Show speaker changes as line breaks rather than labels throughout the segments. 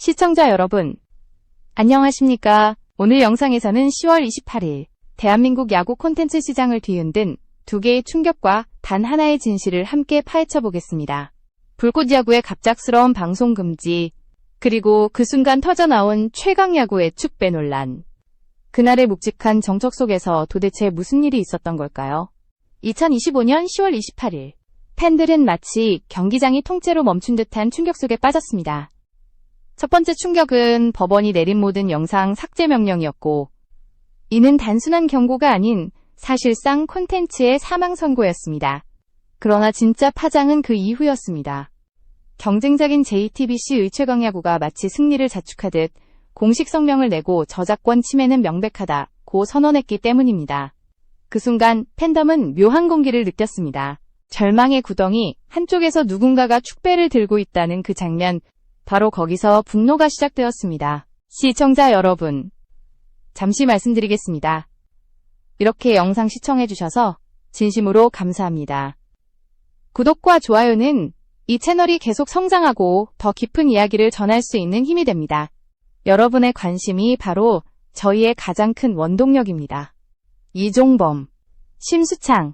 시청자 여러분, 안녕하십니까? 오늘 영상에서는 10월 28일 대한민국 야구 콘텐츠 시장을 뒤흔든 두 개의 충격과 단 하나의 진실을 함께 파헤쳐 보겠습니다. 불꽃 야구의 갑작스러운 방송 금지, 그리고 그 순간 터져나온 최강 야구의 축배 논란. 그날의 묵직한 정적 속에서 도대체 무슨 일이 있었던 걸까요? 2025년 10월 28일, 팬들은 마치 경기장이 통째로 멈춘 듯한 충격 속에 빠졌습니다. 첫 번째 충격은 법원이 내린 모든 영상 삭제 명령이었고, 이는 단순한 경고가 아닌 사실상 콘텐츠의 사망 선고였습니다. 그러나 진짜 파장은 그 이후였습니다. 경쟁적인 JTBC의 최강 야구가 마치 승리를 자축하듯 공식 성명을 내고 저작권 침해는 명백하다고 선언했기 때문입니다. 그 순간 팬덤은 묘한 공기를 느꼈습니다. 절망의 구덩이, 한쪽에서 누군가가 축배를 들고 있다는 그 장면, 바로 거기서 분노가 시작되었습니다. 시청자 여러분, 잠시 말씀드리겠습니다. 이렇게 영상 시청해주셔서 진심으로 감사합니다. 구독과 좋아요는 이 채널이 계속 성장하고 더 깊은 이야기를 전할 수 있는 힘이 됩니다. 여러분의 관심이 바로 저희의 가장 큰 원동력입니다. 이종범, 심수창,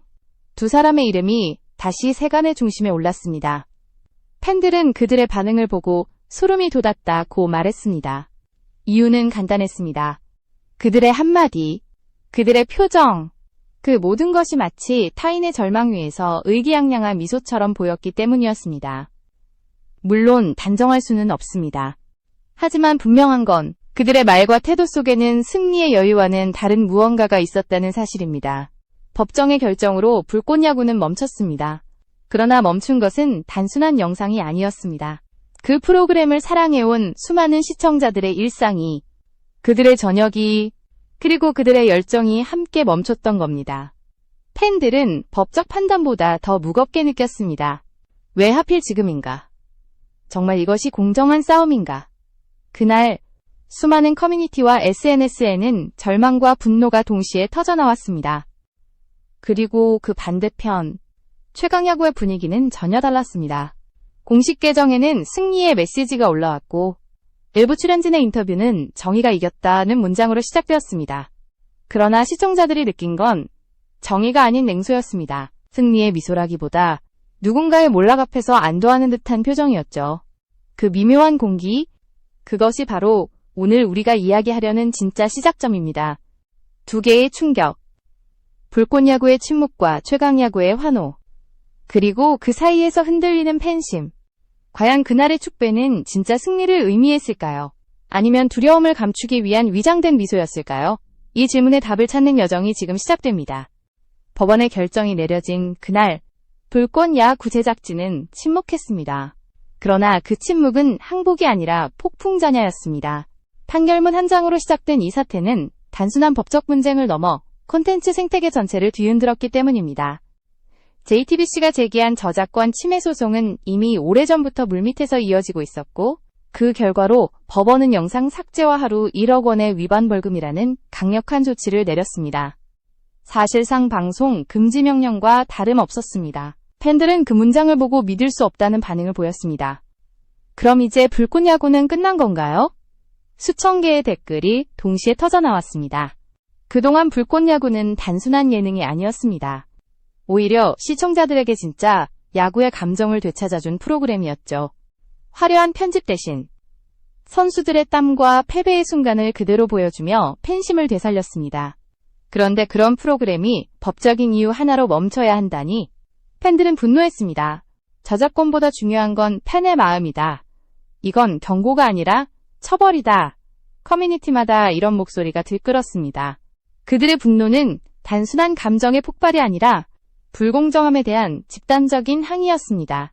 두 사람의 이름이 다시 세간의 중심에 올랐습니다. 팬들은 그들의 반응을 보고 소름이 돋았다고 말했습니다. 이유는 간단했습니다. 그들의 한마디, 그들의 표정, 그 모든 것이 마치 타인의 절망 위에서 의기양양한 미소처럼 보였기 때문이었습니다. 물론 단정할 수는 없습니다. 하지만 분명한 건 그들의 말과 태도 속에는 승리의 여유와는 다른 무언가가 있었다는 사실입니다. 법정의 결정으로 불꽃 야구는 멈췄습니다. 그러나 멈춘 것은 단순한 영상이 아니었습니다. 그 프로그램을 사랑해온 수많은 시청자들의 일상이, 그들의 저녁이, 그리고 그들의 열정이 함께 멈췄던 겁니다. 팬들은 법적 판단보다 더 무겁게 느꼈습니다. 왜 하필 지금인가? 정말 이것이 공정한 싸움인가? 그날 수많은 커뮤니티와 SNS에는 절망과 분노가 동시에 터져나왔습니다. 그리고 그 반대편, 최강야구의 분위기는 전혀 달랐습니다. 공식 계정에는 승리의 메시지가 올라왔고, 일부 출연진의 인터뷰는 정의가 이겼다는 문장으로 시작되었습니다. 그러나 시청자들이 느낀 건 정의가 아닌 냉소였습니다. 승리의 미소라기보다 누군가의 몰락 앞에서 안도하는 듯한 표정이었죠. 그 미묘한 공기, 그것이 바로 오늘 우리가 이야기하려는 진짜 시작점입니다. 두 개의 충격, 불꽃 야구의 침묵과 최강 야구의 환호, 그리고 그 사이에서 흔들리는 팬심. 과연 그날의 축배는 진짜 승리를 의미했을까요? 아니면 두려움을 감추기 위한 위장된 미소였을까요? 이 질문의 답을 찾는 여정이 지금 시작됩니다. 법원의 결정이 내려진 그날, 불꽃 야구 제작진은 침묵했습니다. 그러나 그 침묵은 항복이 아니라 폭풍전야였습니다. 판결문 한 장으로 시작된 이 사태는 단순한 법적 분쟁을 넘어 콘텐츠 생태계 전체를 뒤흔들었기 때문입니다. JTBC가 제기한 저작권 침해 소송은 이미 오래전부터 물밑에서 이어지고 있었고, 그 결과로 법원은 영상 삭제와 하루 1억 원의 위반 벌금이라는 강력한 조치를 내렸습니다. 사실상 방송 금지 명령과 다름없었습니다. 팬들은 그 문장을 보고 믿을 수 없다는 반응을 보였습니다. 그럼 이제 불꽃 야구는 끝난 건가요? 수천 개의 댓글이 동시에 터져나왔습니다. 그동안 불꽃 야구는 단순한 예능이 아니었습니다. 오히려 시청자들에게 진짜 야구의 감정을 되찾아준 프로그램이었죠. 화려한 편집 대신 선수들의 땀과 패배의 순간을 그대로 보여주며 팬심을 되살렸습니다. 그런데 그런 프로그램이 법적인 이유 하나로 멈춰야 한다니 팬들은 분노했습니다. 저작권보다 중요한 건 팬의 마음이다. 이건 경고가 아니라 처벌이다. 커뮤니티마다 이런 목소리가 들끓었습니다. 그들의 분노는 단순한 감정의 폭발이 아니라 불공정함에 대한 집단적인 항의였습니다.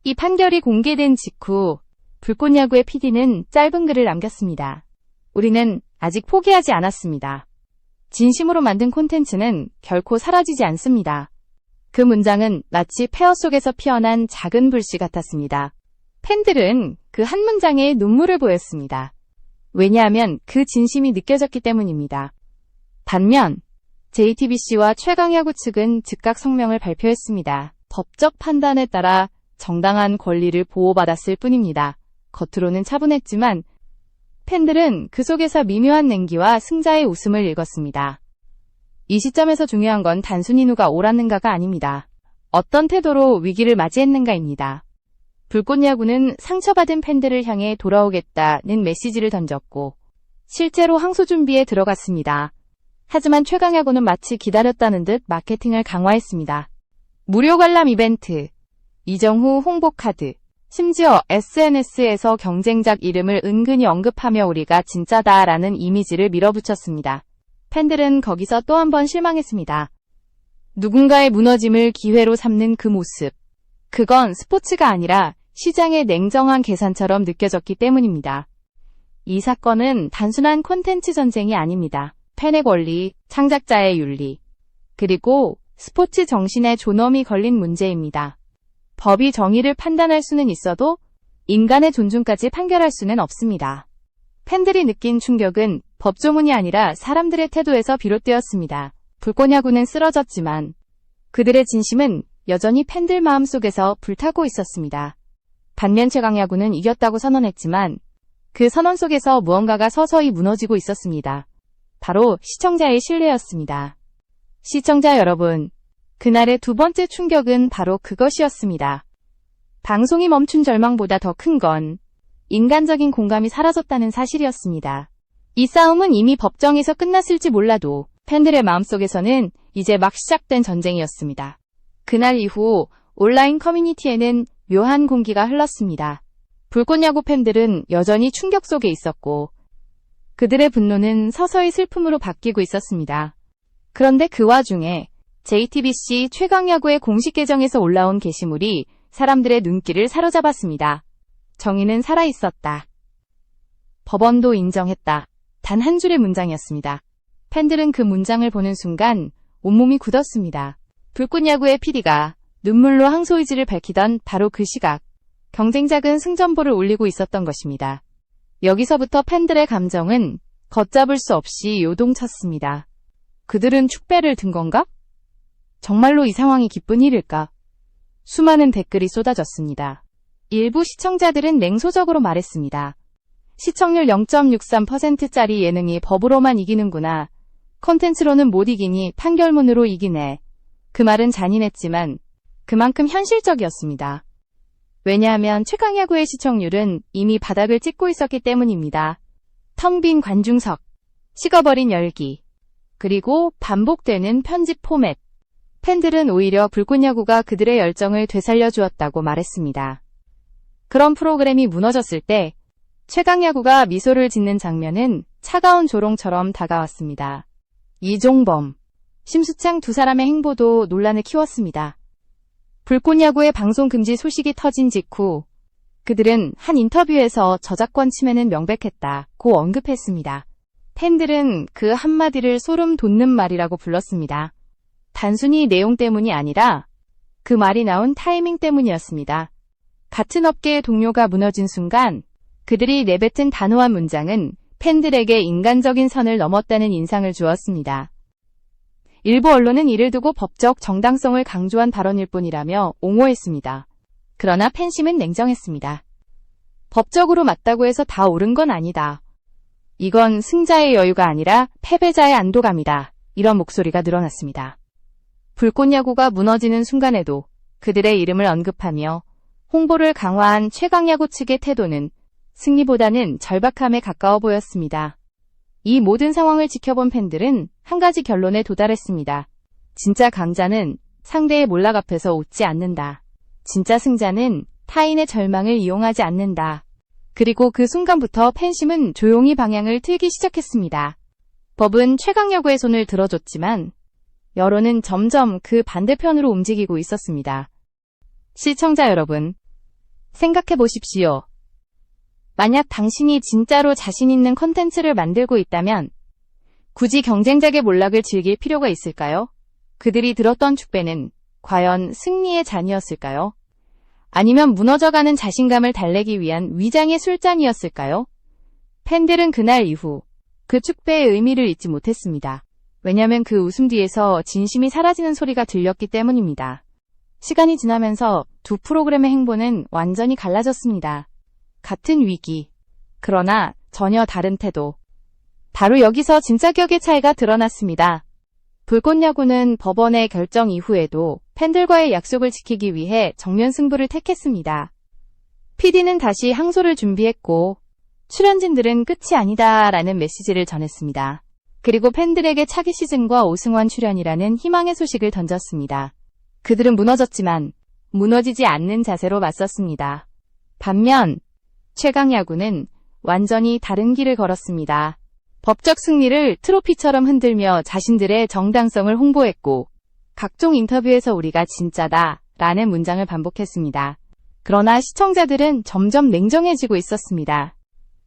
이 판결이 공개된 직후 불꽃 야구의 PD는 짧은 글을 남겼습니다. 우리는 아직 포기하지 않았습니다. 진심으로 만든 콘텐츠는 결코 사라지지 않습니다. 그 문장은 마치 폐허 속에서 피어난 작은 불씨 같았습니다. 팬들은 그 한 문장에 눈물을 보였습니다. 왜냐하면 그 진심이 느껴졌기 때문입니다. 반면 JTBC와 최강야구 측은 즉각 성명을 발표했습니다. 법적 판단에 따라 정당한 권리를 보호받았을 뿐입니다. 겉으로는 차분했지만 팬들은 그 속에서 미묘한 냉기와 승자의 웃음을 읽었습니다. 이 시점에서 중요한 건 단순히 누가 옳았는가가 아닙니다. 어떤 태도로 위기를 맞이했는가입니다. 불꽃야구는 상처받은 팬들을 향해 돌아오겠다는 메시지를 던졌고 실제로 항소 준비에 들어갔습니다. 하지만 최강야구는 마치 기다렸다는 듯 마케팅을 강화했습니다. 무료 관람 이벤트, 이정후 홍보카드, 심지어 SNS에서 경쟁작 이름을 은근히 언급하며 우리가 진짜다라는 이미지를 밀어붙였습니다. 팬들은 거기서 또 한 번 실망했습니다. 누군가의 무너짐을 기회로 삼는 그 모습. 그건 스포츠가 아니라 시장의 냉정한 계산처럼 느껴졌기 때문입니다. 이 사건은 단순한 콘텐츠 전쟁이 아닙니다. 팬의 권리, 창작자의 윤리, 그리고 스포츠 정신의 존엄이 걸린 문제입니다. 법이 정의를 판단할 수는 있어도 인간의 존중까지 판결할 수는 없습니다. 팬들이 느낀 충격은 법조문이 아니라 사람들의 태도에서 비롯되었습니다. 불꽃야구는 쓰러졌지만 그들의 진심은 여전히 팬들 마음속에서 불타고 있었습니다. 반면 최강야구는 이겼다고 선언했지만 그 선언 속에서 무언가가 서서히 무너지고 있었습니다. 바로 시청자의 신뢰였습니다. 시청자 여러분, 그날의 두 번째 충격은 바로 그것이었습니다. 방송이 멈춘 절망보다 더 큰 건 인간적인 공감이 사라졌다는 사실이었습니다. 이 싸움은 이미 법정에서 끝났을지 몰라도 팬들의 마음속에서는 이제 막 시작된 전쟁이었습니다. 그날 이후 온라인 커뮤니티에는 묘한 공기가 흘렀습니다. 불꽃야구 팬들은 여전히 충격 속에 있었고 그들의 분노는 서서히 슬픔으로 바뀌고 있었습니다. 그런데 그 와중에 JTBC 최강야구의 공식 계정에서 올라온 게시물이 사람들의 눈길을 사로잡았습니다. 정의는 살아있었다. 법원도 인정했다. 단 한 줄의 문장이었습니다. 팬들은 그 문장을 보는 순간 온몸이 굳었습니다. 불꽃야구의 PD가 눈물로 항소 의지를 밝히던 바로 그 시각, 경쟁작은 승전보를 올리고 있었던 것입니다. 여기서부터 팬들의 감정은 걷잡을 수 없이 요동쳤습니다. 그들은 축배를 든 건가? 정말로 이 상황이 기쁜 일일까? 수많은 댓글이 쏟아졌습니다. 일부 시청자들은 냉소적으로 말했습니다. 시청률 0.63%짜리 예능이 법으로만 이기는구나. 콘텐츠로는 못 이기니 판결문으로 이기네. 그 말은 잔인했지만 그만큼 현실적이었습니다. 왜냐하면 최강야구의 시청률은 이미 바닥을 찍고 있었기 때문입니다. 텅 빈 관중석, 식어버린 열기, 그리고 반복되는 편집 포맷. 팬들은 오히려 불꽃야구가 그들의 열정을 되살려 주었다고 말했습니다. 그런 프로그램이 무너졌을 때 최강야구가 미소를 짓는 장면은 차가운 조롱처럼 다가왔습니다. 이종범, 심수창 두 사람의 행보도 논란을 키웠습니다. 불꽃야구의 방송 금지 소식이 터진 직후 그들은 한 인터뷰에서 저작권 침해는 명백했다고 언급했습니다. 팬들은 그 한마디를 소름 돋는 말이라고 불렀습니다. 단순히 내용 때문이 아니라 그 말이 나온 타이밍 때문이었습니다. 같은 업계의 동료가 무너진 순간 그들이 내뱉은 단호한 문장은 팬들에게 인간적인 선을 넘었다는 인상을 주었습니다. 일부 언론은 이를 두고 법적 정당성을 강조한 발언일 뿐이라며 옹호했습니다. 그러나 팬심은 냉정했습니다. 법적으로 맞다고 해서 다 옳은 건 아니다. 이건 승자의 여유가 아니라 패배자의 안도감이다. 이런 목소리가 늘어났습니다. 불꽃야구가 무너지는 순간에도 그들의 이름을 언급하며 홍보를 강화한 최강야구 측의 태도는 승리보다는 절박함에 가까워 보였습니다. 이 모든 상황을 지켜본 팬들은 한 가지 결론에 도달했습니다. 진짜 강자는 상대의 몰락 앞에서 웃지 않는다. 진짜 승자는 타인의 절망을 이용하지 않는다. 그리고 그 순간부터 팬심은 조용히 방향을 틀기 시작했습니다. 법은 최강야구의 손을 들어줬지만 여론은 점점 그 반대편으로 움직이고 있었습니다. 시청자 여러분, 생각해 보십시오. 만약 당신이 진짜로 자신 있는 콘텐츠를 만들고 있다면 굳이 경쟁작의 몰락을 즐길 필요가 있을까요? 그들이 들었던 축배는 과연 승리의 잔이었을까요? 아니면 무너져가는 자신감을 달래기 위한 위장의 술잔이었을까요? 팬들은 그날 이후 그 축배의 의미를 잊지 못했습니다. 왜냐하면 그 웃음 뒤에서 진심이 사라지는 소리가 들렸기 때문입니다. 시간이 지나면서 두 프로그램의 행보는 완전히 갈라졌습니다. 같은 위기, 그러나 전혀 다른 태도. 바로 여기서 진짜 격의 차이가 드러났습니다. 불꽃야구는 법원의 결정 이후에도 팬들과의 약속을 지키기 위해 정면 승부를 택했습니다. PD는 다시 항소를 준비했고 출연진들은 끝이 아니다라는 메시지를 전했습니다. 그리고 팬들에게 차기 시즌과 오승환 출연이라는 희망의 소식을 던졌습니다. 그들은 무너졌지만 무너지지 않는 자세로 맞섰습니다. 반면 최강야구는 완전히 다른 길을 걸었습니다. 법적 승리를 트로피처럼 흔들며 자신들의 정당성을 홍보했고 각종 인터뷰에서 우리가 진짜다 라는 문장을 반복했습니다. 그러나 시청자들은 점점 냉정해지고 있었습니다.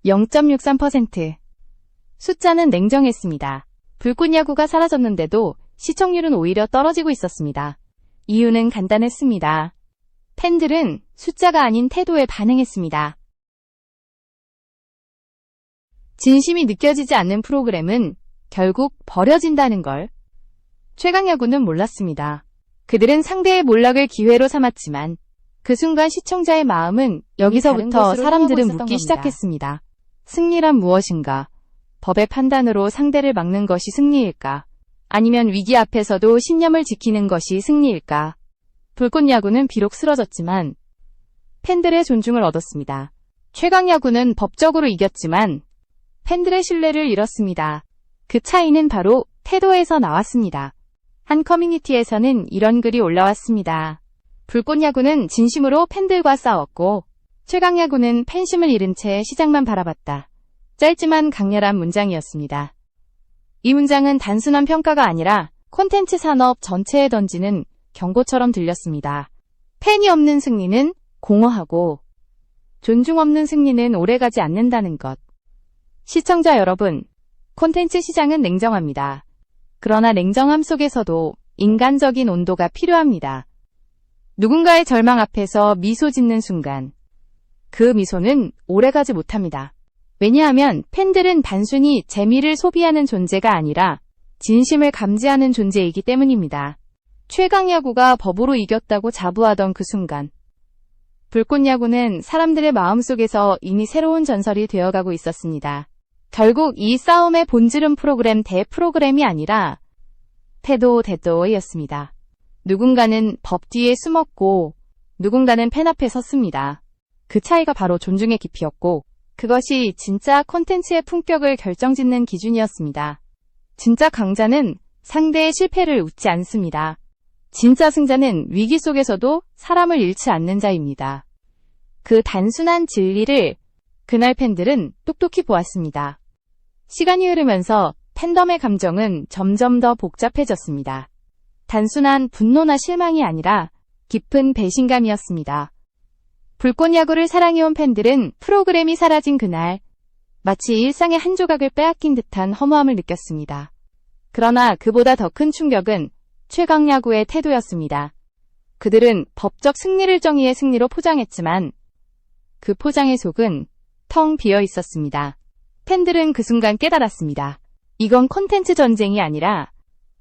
0.63%. 숫자는 냉정했습니다. 불꽃야구가 사라졌는데도 시청률은 오히려 떨어지고 있었습니다. 이유는 간단했습니다. 팬들은 숫자가 아닌 태도에 반응했습니다. 진심이 느껴지지 않는 프로그램은 결국 버려진다는 걸 최강야구는 몰랐습니다. 그들은 상대의 몰락을 기회로 삼았지만 그 순간 시청자의 마음은 여기서부터 사람들은 묻기 시작했습니다. 승리란 무엇인가? 법의 판단으로 상대를 막는 것이 승리일까? 아니면 위기 앞에서도 신념을 지키는 것이 승리일까? 불꽃야구는 비록 쓰러졌지만 팬들의 존중을 얻었습니다. 최강야구는 법적으로 이겼지만 팬들의 신뢰를 잃었습니다. 그 차이는 바로 태도에서 나왔습니다. 한 커뮤니티에서는 이런 글이 올라왔습니다. 불꽃야구는 진심으로 팬들과 싸웠고 최강야구는 팬심을 잃은 채 시장만 바라봤다. 짧지만 강렬한 문장이었습니다. 이 문장은 단순한 평가가 아니라 콘텐츠 산업 전체에 던지는 경고처럼 들렸습니다. 팬이 없는 승리는 공허하고 존중 없는 승리는 오래가지 않는다는 것. 시청자 여러분, 콘텐츠 시장은 냉정합니다. 그러나 냉정함 속에서도 인간적인 온도가 필요합니다. 누군가의 절망 앞에서 미소 짓는 순간 그 미소는 오래가지 못합니다. 왜냐하면 팬들은 단순히 재미를 소비하는 존재가 아니라 진심을 감지하는 존재이기 때문입니다. 최강야구가 법으로 이겼다고 자부하던 그 순간 불꽃야구는 사람들의 마음속에서 이미 새로운 전설이 되어가고 있었습니다. 결국 이 싸움의 본질은 프로그램 대 프로그램이 아니라 태도였습니다. 누군가는 법 뒤에 숨었고 누군가는 팬 앞에 섰습니다. 그 차이가 바로 존중의 깊이였고 그것이 진짜 콘텐츠의 품격을 결정짓는 기준이었습니다. 진짜 강자는 상대의 실패를 웃지 않습니다. 진짜 승자는 위기 속에서도 사람을 잃지 않는 자입니다. 그 단순한 진리를 그날 팬들은 똑똑히 보았습니다. 시간이 흐르면서 팬덤의 감정은 점점 더 복잡해졌습니다. 단순한 분노나 실망이 아니라 깊은 배신감이었습니다. 불꽃야구를 사랑해온 팬들은 프로그램이 사라진 그날 마치 일상의 한 조각을 빼앗긴 듯한 허무함을 느꼈습니다. 그러나 그보다 더 큰 충격은 최강야구의 태도였습니다. 그들은 법적 승리를 정의의 승리로 포장했지만 그 포장의 속은 텅 비어 있었습니다. 팬들은 그 순간 깨달았습니다. 이건 콘텐츠 전쟁이 아니라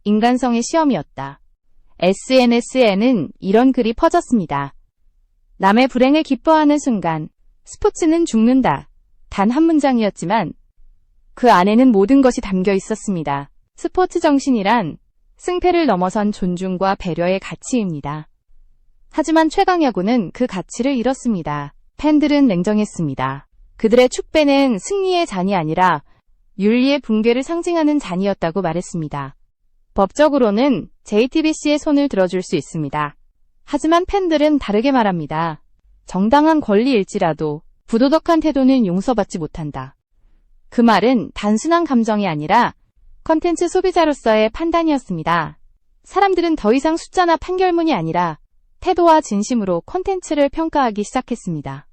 인간성의 시험이었다. SNS에는 이런 글이 퍼졌습니다. 남의 불행을 기뻐하는 순간 스포츠는 죽는다. 단 한 문장이었지만 그 안에는 모든 것이 담겨 있었습니다. 스포츠 정신이란 승패를 넘어선 존중과 배려의 가치입니다. 하지만 최강야구는 그 가치를 잃었습니다. 팬들은 냉정했습니다. 그들의 축배는 승리의 잔이 아니라 윤리의 붕괴를 상징하는 잔이었다고 말했습니다. 법적으로는 JTBC의 손을 들어줄 수 있습니다. 하지만 팬들은 다르게 말합니다. 정당한 권리일지라도 부도덕한 태도는 용서받지 못한다. 그 말은 단순한 감정이 아니라 콘텐츠 소비자로서의 판단이었습니다. 사람들은 더 이상 숫자나 판결문이 아니라 태도와 진심으로 콘텐츠를 평가하기 시작했습니다.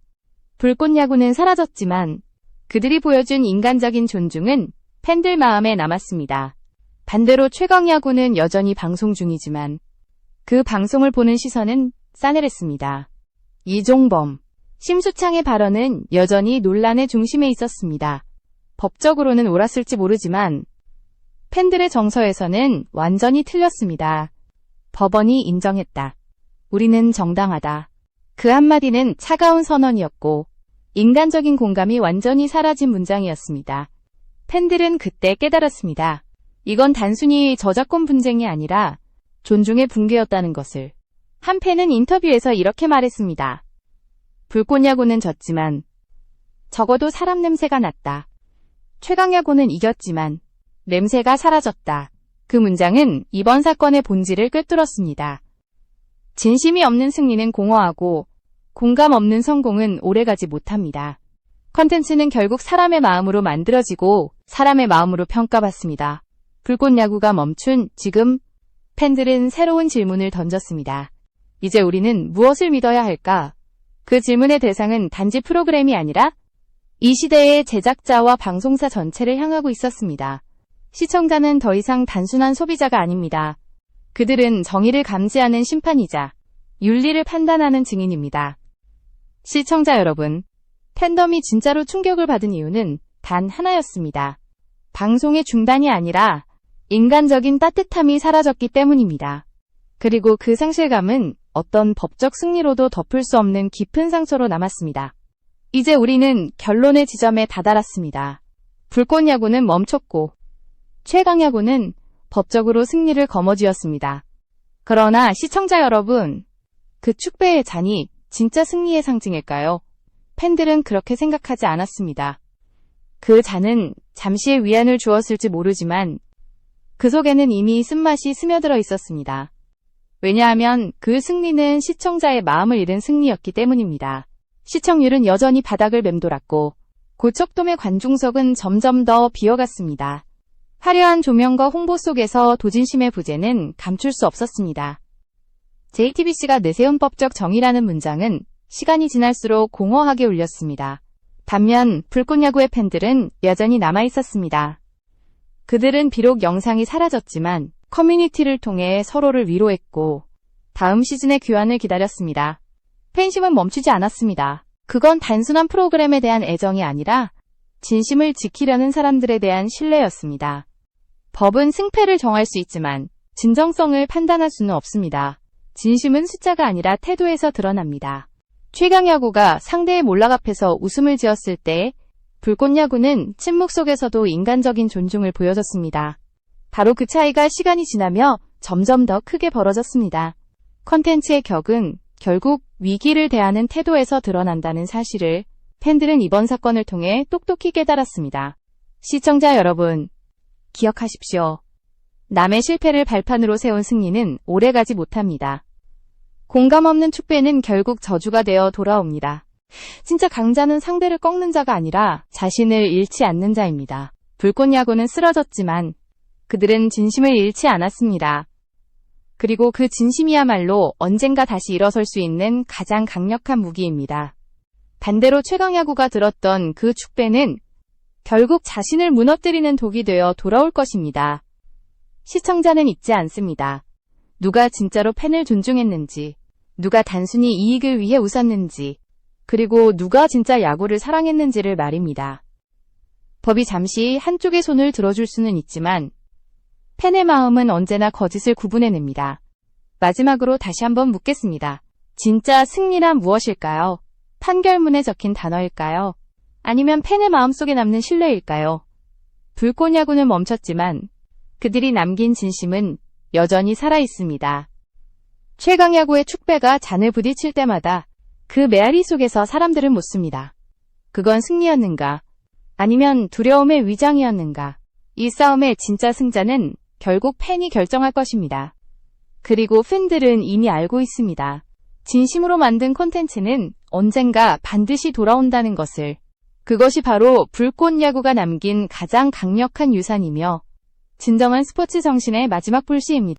불꽃야구는 사라졌지만 그들이 보여준 인간적인 존중은 팬들 마음에 남았습니다. 반대로 최강야구는 여전히 방송 중이지만 그 방송을 보는 시선은 싸늘했습니다. 이종범, 심수창의 발언은 여전히 논란의 중심에 있었습니다. 법적으로는 옳았을지 모르지만 팬들의 정서에서는 완전히 틀렸습니다. 법원이 인정했다. 우리는 정당하다. 그 한마디는 차가운 선언이었고 인간적인 공감이 완전히 사라진 문장이었습니다. 팬들은 그때 깨달았습니다. 이건 단순히 저작권 분쟁이 아니라 존중의 붕괴였다는 것을. 한 팬은 인터뷰에서 이렇게 말했습니다. 불꽃야구는 졌지만 적어도 사람 냄새가 났다. 최강야구는 이겼지만 냄새가 사라졌다. 그 문장은 이번 사건의 본질을 꿰뚫었습니다. 진심이 없는 승리는 공허하고 공감 없는 성공은 오래가지 못합니다. 컨텐츠는 결국 사람의 마음으로 만들어지고 사람의 마음으로 평가받습니다. 불꽃야구가 멈춘 지금 팬들은 새로운 질문을 던졌습니다. 이제 우리는 무엇을 믿어야 할까? 그 질문의 대상은 단지 프로그램이 아니라 이 시대의 제작자와 방송사 전체를 향하고 있었습니다. 시청자는 더 이상 단순한 소비자가 아닙니다. 그들은 정의를 감지하는 심판이자 윤리를 판단하는 증인입니다. 시청자 여러분, 팬덤이 진짜로 충격을 받은 이유는 단 하나였습니다. 방송의 중단이 아니라 인간적인 따뜻함이 사라졌기 때문입니다. 그리고 그 상실감은 어떤 법적 승리로도 덮을 수 없는 깊은 상처로 남았습니다. 이제 우리는 결론의 지점에 다다랐습니다. 불꽃야구는 멈췄고 최강야구는 법적으로 승리를 거머쥐었습니다. 그러나 시청자 여러분, 그 축배의 잔이 진짜 승리의 상징일까요? 팬들은 그렇게 생각하지 않았습니다. 그 잔은 잠시의 위안을 주었을지 모르지만 그 속에는 이미 쓴맛이 스며들어 있었습니다. 왜냐하면 그 승리는 시청자의 마음을 잃은 승리였기 때문입니다. 시청률은 여전히 바닥을 맴돌았고 고척돔의 관중석은 점점 더 비어갔습니다. 화려한 조명과 홍보 속에서 도진심의 부재는 감출 수 없었습니다. JTBC가 내세운 법적 정의라는 문장은 시간이 지날수록 공허하게 울렸습니다. 반면 불꽃야구의 팬들은 여전히 남아있었습니다. 그들은 비록 영상이 사라졌지만 커뮤니티를 통해 서로를 위로했고 다음 시즌의 귀환을 기다렸습니다. 팬심은 멈추지 않았습니다. 그건 단순한 프로그램에 대한 애정이 아니라 진심을 지키려는 사람들에 대한 신뢰였습니다. 법은 승패를 정할 수 있지만 진정성을 판단할 수는 없습니다. 진심은 숫자가 아니라 태도에서 드러납니다. 최강야구가 상대의 몰락 앞에서 웃음을 지었을 때 불꽃야구는 침묵 속에서도 인간적인 존중을 보여줬습니다. 바로 그 차이가 시간이 지나며 점점 더 크게 벌어졌습니다. 컨텐츠의 격은 결국 위기를 대하는 태도에서 드러난다는 사실을 팬들은 이번 사건을 통해 똑똑히 깨달았습니다. 시청자 여러분, 기억하십시오. 남의 실패를 발판으로 세운 승리는 오래가지 못합니다. 공감 없는 축배는 결국 저주가 되어 돌아옵니다. 진짜 강자는 상대를 꺾는 자가 아니라 자신을 잃지 않는 자입니다. 불꽃야구는 쓰러졌지만 그들은 진심을 잃지 않았습니다. 그리고 그 진심이야말로 언젠가 다시 일어설 수 있는 가장 강력한 무기입니다. 반대로 최강야구가 들었던 그 축배는 결국 자신을 무너뜨리는 독이 되어 돌아올 것입니다. 시청자는 잊지 않습니다. 누가 진짜로 팬을 존중했는지, 누가 단순히 이익을 위해 웃었는지, 그리고 누가 진짜 야구를 사랑했는지를 말입니다. 법이 잠시 한쪽의 손을 들어줄 수는 있지만 팬의 마음은 언제나 거짓을 구분해냅니다. 마지막으로 다시 한번 묻겠습니다. 진짜 승리란 무엇일까요? 판결문에 적힌 단어일까요? 아니면 팬의 마음속에 남는 신뢰일까요? 불꽃야구는 멈췄지만 그들이 남긴 진심은 여전히 살아있습니다. 최강야구의 축배가 잔을 부딪힐 때마다 그 메아리 속에서 사람들은 묻습니다. 그건 승리였는가? 아니면 두려움의 위장이었는가? 이 싸움의 진짜 승자는 결국 팬이 결정할 것입니다. 그리고 팬들은 이미 알고 있습니다. 진심으로 만든 콘텐츠는 언젠가 반드시 돌아온다는 것을. 그것이 바로 불꽃야구가 남긴 가장 강력한 유산이며 진정한 스포츠 정신의 마지막 불씨입니다.